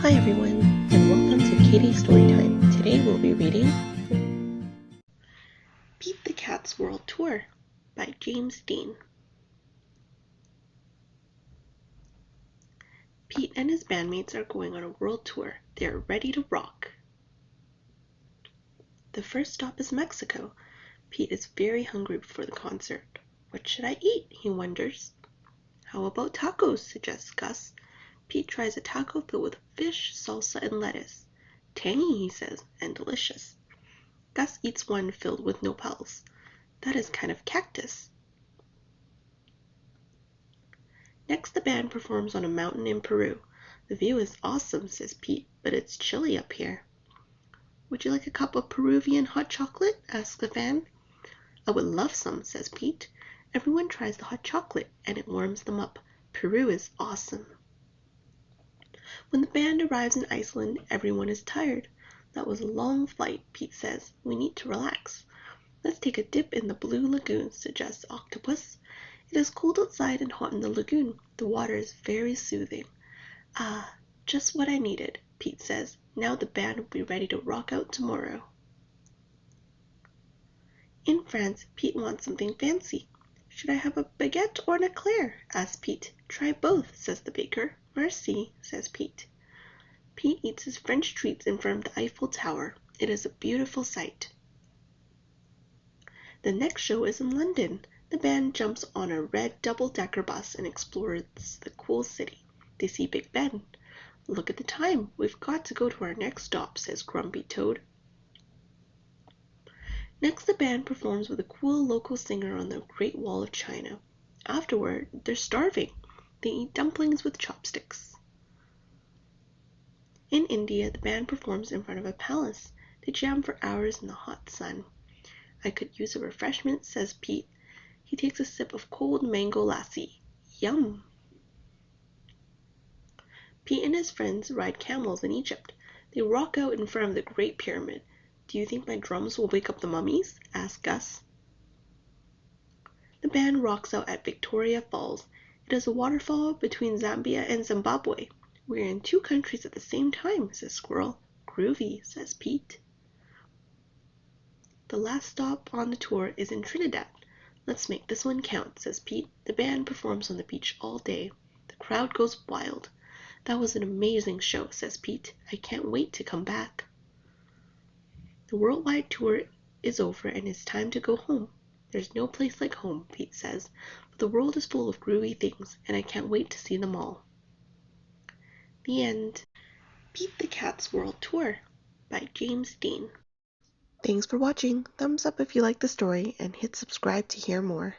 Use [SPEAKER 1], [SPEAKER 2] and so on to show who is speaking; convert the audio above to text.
[SPEAKER 1] Hi everyone, and welcome to Katie's Storytime. Today we'll be reading Pete the Cat's World Tour by James Dean. Pete and his bandmates are going on a world tour. They are ready to rock. The first stop is Mexico. Pete is very hungry before the concert. What should I eat? He wonders. How about tacos? Suggests Gus. Pete tries a taco filled with fish, salsa, and lettuce. Tangy, he says, and delicious. Gus eats one filled with nopals. That is kind of cactus. Next, the band performs on a mountain in Peru. The view is awesome, says Pete, but it's chilly up here. Would you like a cup of Peruvian hot chocolate? Asks the fan. I would love some, says Pete. Everyone tries the hot chocolate, and it warms them up. Peru is awesome. When the band arrives in Iceland, everyone is tired. That was a long flight, Pete says. We need to relax. Let's take a dip in the blue lagoon, suggests Octopus. It is cold outside and hot in the lagoon. The water is very soothing. Ah, just what I needed, Pete says. Now the band will be ready to rock out tomorrow. In France, Pete wants something fancy. Should I have a baguette or an eclair? Asks Pete. Try both, says the baker. Merci, says Pete. Pete eats his French treats in front of the Eiffel Tower. It is a beautiful sight. The next show is in London. The band jumps on a red double-decker bus and explores the cool city. They see Big Ben. Look at the time. We've got to go to our next stop, says Grumpy Toad. Next, the band performs with a cool local singer on the Great Wall of China. Afterward, they're starving. They eat dumplings with chopsticks. In India, the band performs in front of a palace. They jam for hours in the hot sun. I could use a refreshment, says Pete. He takes a sip of cold mango lassi. Yum! Pete and his friends ride camels in Egypt. They rock out in front of the Great Pyramid. Do you think my drums will wake up the mummies? Asks Gus. The band rocks out at Victoria Falls. It is a waterfall between Zambia and Zimbabwe. We're in two countries at the same time, says Squirrel. Groovy, says Pete. The last stop on the tour is in Trinidad. Let's make this one count, says Pete. The band performs on the beach all day. The crowd goes wild. That was an amazing show, says Pete. I can't wait to come back. The worldwide tour is over and it's time to go home. There's no place like home, Pete says, but the world is full of groovy things and I can't wait to see them all. The end. Pete the Cat's World Tour by James Dean. Thanks for watching. Thumbs up if you like the story and hit subscribe to hear more.